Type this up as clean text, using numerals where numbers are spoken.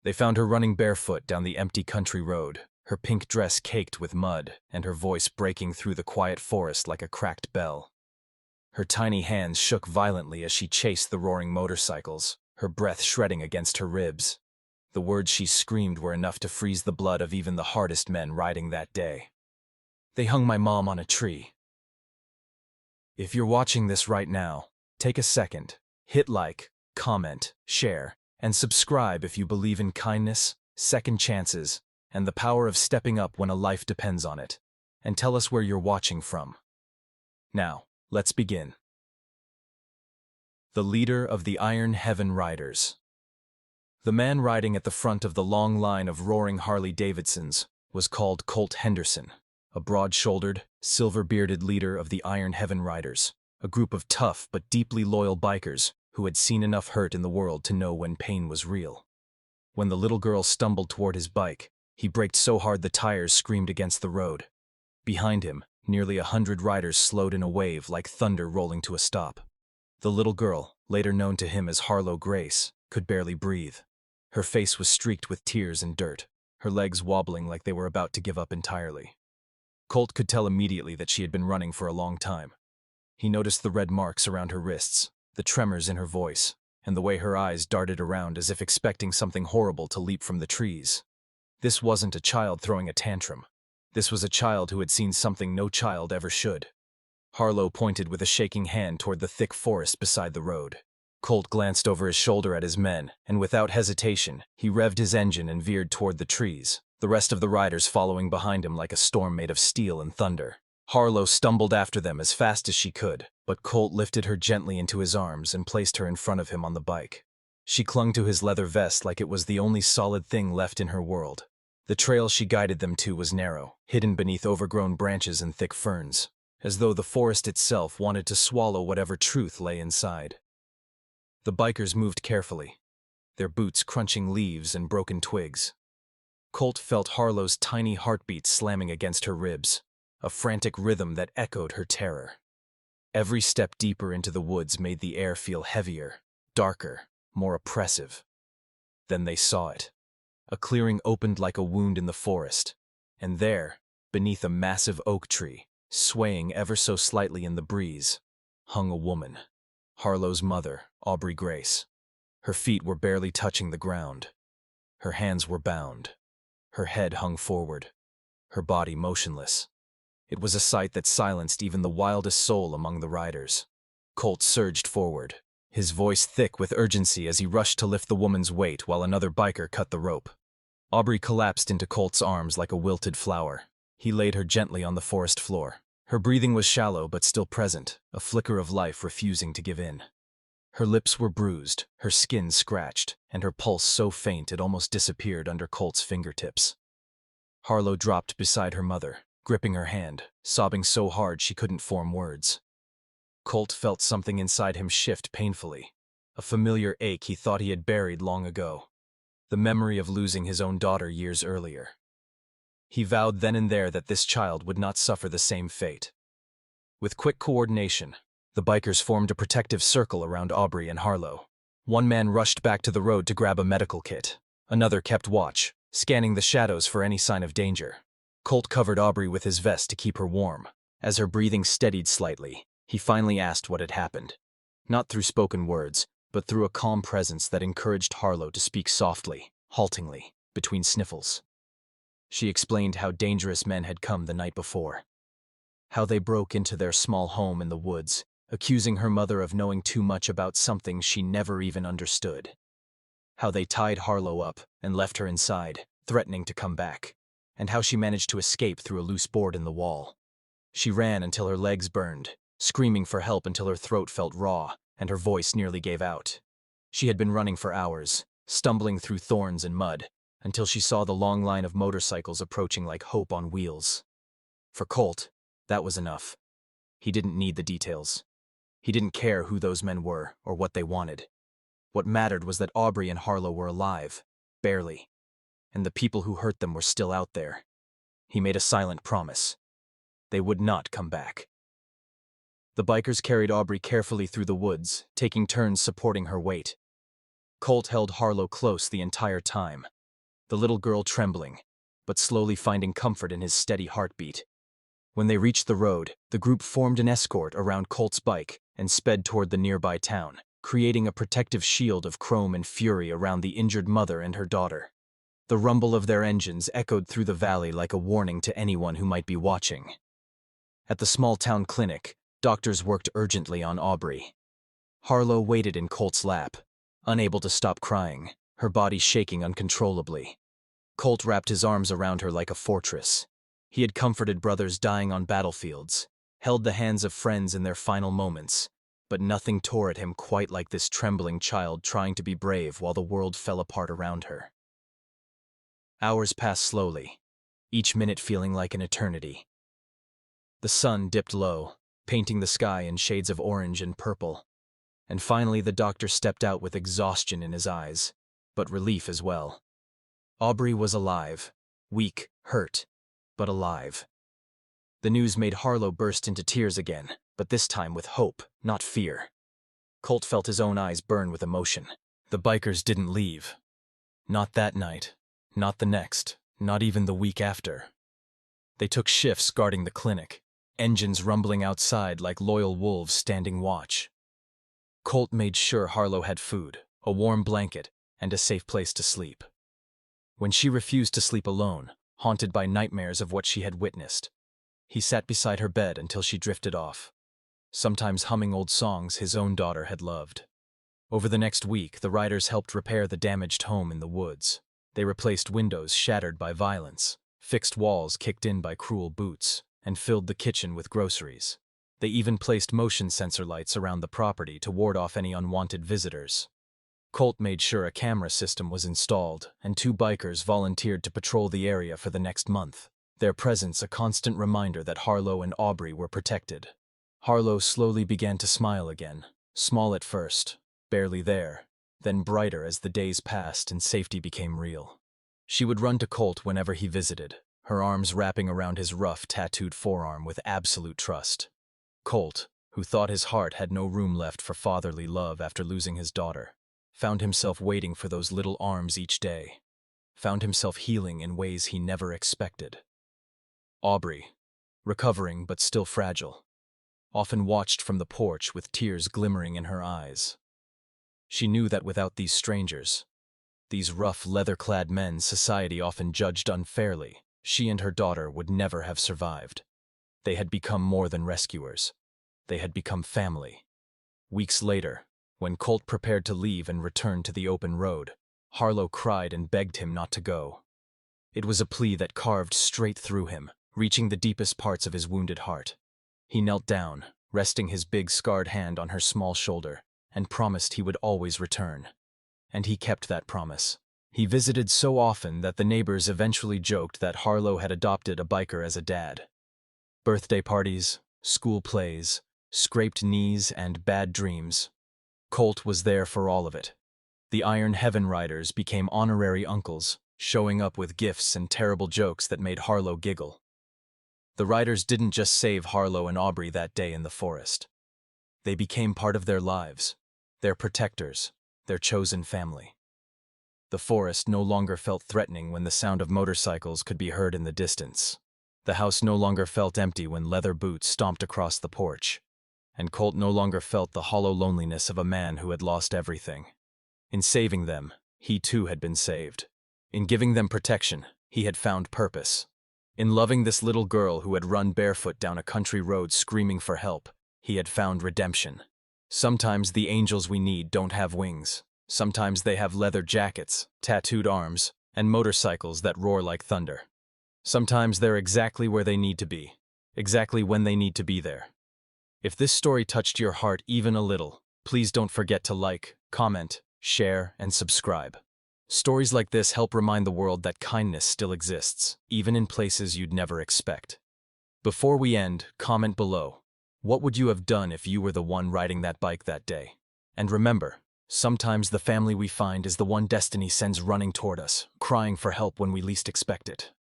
They found her running barefoot down the empty country road, her pink dress caked with mud and her voice breaking through the quiet forest like a cracked bell. Her tiny hands shook violently as she chased the roaring motorcycles, her breath shredding against her ribs. The words she screamed were enough to freeze the blood of even the hardest men riding that day. "They hung my mom on a tree." If you're watching this right now, take a second, hit like, comment, share, and subscribe if you believe in kindness, second chances, and the power of stepping up when a life depends on it. And tell us where you're watching from. Now, let's begin. The leader of the Iron Heaven Riders. The man riding at the front of the long line of roaring Harley-Davidsons was called Colt Henderson, a broad-shouldered, silver-bearded leader of the Iron Heaven Riders, a group of tough but deeply loyal bikers who had seen enough hurt in the world to know when pain was real. When the little girl stumbled toward his bike, he braked so hard the tires screamed against the road. Behind him, nearly 100 riders slowed in a wave like thunder rolling to a stop. The little girl, later known to him as Harlo Grace, could barely breathe. Her face was streaked with tears and dirt, her legs wobbling like they were about to give up entirely. Colt could tell immediately that she had been running for a long time. He noticed the red marks around her wrists, the tremors in her voice, and the way her eyes darted around as if expecting something horrible to leap from the trees. This wasn't a child throwing a tantrum. This was a child who had seen something no child ever should. Harlo pointed with a shaking hand toward the thick forest beside the road. Colt glanced over his shoulder at his men, and without hesitation, he revved his engine and veered toward the trees, the rest of the riders following behind him like a storm made of steel and thunder. Harlo stumbled after them as fast as she could, but Colt lifted her gently into his arms and placed her in front of him on the bike. She clung to his leather vest like it was the only solid thing left in her world. The trail she guided them to was narrow, hidden beneath overgrown branches and thick ferns, as though the forest itself wanted to swallow whatever truth lay inside. The bikers moved carefully, their boots crunching leaves and broken twigs. Colt felt Harlo's tiny heartbeat slamming against her ribs, a frantic rhythm that echoed her terror. Every step deeper into the woods made the air feel heavier, darker, more oppressive. Then they saw it. A clearing opened like a wound in the forest, and there, beneath a massive oak tree, swaying ever so slightly in the breeze, hung a woman. Harlo's mother, Aubrey Grace. Her feet were barely touching the ground. Her hands were bound. Her head hung forward, her body motionless. It was a sight that silenced even the wildest soul among the riders. Colt surged forward, his voice thick with urgency as he rushed to lift the woman's weight while another biker cut the rope. Aubrey collapsed into Colt's arms like a wilted flower. He laid her gently on the forest floor. Her breathing was shallow but still present, a flicker of life refusing to give in. Her lips were bruised, her skin scratched, and her pulse so faint it almost disappeared under Colt's fingertips. Harlo dropped beside her mother, gripping her hand, sobbing so hard she couldn't form words. Colt felt something inside him shift painfully, a familiar ache he thought he had buried long ago, the memory of losing his own daughter years earlier. He vowed then and there that this child would not suffer the same fate. With quick coordination, the bikers formed a protective circle around Aubrey and Harlo. One man rushed back to the road to grab a medical kit. Another kept watch, scanning the shadows for any sign of danger. Colt covered Aubrey with his vest to keep her warm. As her breathing steadied slightly, he finally asked what had happened. Not through spoken words, but through a calm presence that encouraged Harlo to speak softly, haltingly, between sniffles. She explained how dangerous men had come the night before. How they broke into their small home in the woods, accusing her mother of knowing too much about something she never even understood. How they tied Harlo up and left her inside, threatening to come back. And how she managed to escape through a loose board in the wall. She ran until her legs burned, screaming for help until her throat felt raw and her voice nearly gave out. She had been running for hours, stumbling through thorns and mud, until she saw the long line of motorcycles approaching like hope on wheels. For Colt, that was enough. He didn't need the details. He didn't care who those men were or what they wanted. What mattered was that Aubrey and Harlo were alive, barely, and the people who hurt them were still out there. He made a silent promise. They would not come back. The bikers carried Aubrey carefully through the woods, taking turns supporting her weight. Colt held Harlo close the entire time, the little girl trembling, but slowly finding comfort in his steady heartbeat. When they reached the road, the group formed an escort around Colt's bike and sped toward the nearby town, creating a protective shield of chrome and fury around the injured mother and her daughter. The rumble of their engines echoed through the valley like a warning to anyone who might be watching. At the small-town clinic, doctors worked urgently on Aubrey. Harlo waited in Colt's lap, unable to stop crying, her body shaking uncontrollably. Colt wrapped his arms around her like a fortress. He had comforted brothers dying on battlefields, held the hands of friends in their final moments, but nothing tore at him quite like this trembling child trying to be brave while the world fell apart around her. Hours passed slowly, each minute feeling like an eternity. The sun dipped low, painting the sky in shades of orange and purple. And finally the doctor stepped out with exhaustion in his eyes, but relief as well. Aubrey was alive, weak, hurt, but alive. The news made Harlo burst into tears again, but this time with hope, not fear. Colt felt his own eyes burn with emotion. The bikers didn't leave. Not that night, not the next, not even the week after. They took shifts guarding the clinic, engines rumbling outside like loyal wolves standing watch. Colt made sure Harlo had food, a warm blanket, and a safe place to sleep. When she refused to sleep alone, haunted by nightmares of what she had witnessed, he sat beside her bed until she drifted off, sometimes humming old songs his own daughter had loved. Over the next week, the riders helped repair the damaged home in the woods. They replaced windows shattered by violence, fixed walls kicked in by cruel boots, and filled the kitchen with groceries. They even placed motion sensor lights around the property to ward off any unwanted visitors. Colt made sure a camera system was installed, and 2 bikers volunteered to patrol the area for the next month, their presence a constant reminder that Harlo and Aubrey were protected. Harlo slowly began to smile again, small at first, barely there, then brighter as the days passed and safety became real. She would run to Colt whenever he visited, her arms wrapping around his rough, tattooed forearm with absolute trust. Colt, who thought his heart had no room left for fatherly love after losing his daughter, found himself waiting for those little arms each day, found himself healing in ways he never expected. Aubrey, recovering but still fragile, often watched from the porch with tears glimmering in her eyes. She knew that without these strangers, these rough, leather-clad men society often judged unfairly, she and her daughter would never have survived. They had become more than rescuers. They had become family. Weeks later, when Colt prepared to leave and return to the open road, Harlo cried and begged him not to go. It was a plea that carved straight through him, reaching the deepest parts of his wounded heart. He knelt down, resting his big scarred hand on her small shoulder, and promised he would always return. And he kept that promise. He visited so often that the neighbors eventually joked that Harlo had adopted a biker as a dad. Birthday parties, school plays, scraped knees, and bad dreams. Colt was there for all of it. The Iron Heaven Riders became honorary uncles, showing up with gifts and terrible jokes that made Harlo giggle. The riders didn't just save Harlo and Aubrey that day in the forest. They became part of their lives, their protectors, their chosen family. The forest no longer felt threatening when the sound of motorcycles could be heard in the distance. The house no longer felt empty when leather boots stomped across the porch. And Colt no longer felt the hollow loneliness of a man who had lost everything. In saving them, he too had been saved. In giving them protection, he had found purpose. In loving this little girl who had run barefoot down a country road screaming for help, he had found redemption. Sometimes the angels we need don't have wings. Sometimes they have leather jackets, tattooed arms, and motorcycles that roar like thunder. Sometimes they're exactly where they need to be, exactly when they need to be there. If this story touched your heart even a little, please don't forget to like, comment, share, and subscribe. Stories like this help remind the world that kindness still exists, even in places you'd never expect. Before we end, comment below. What would you have done if you were the one riding that bike that day? And remember, sometimes the family we find is the one destiny sends running toward us, crying for help when we least expect it.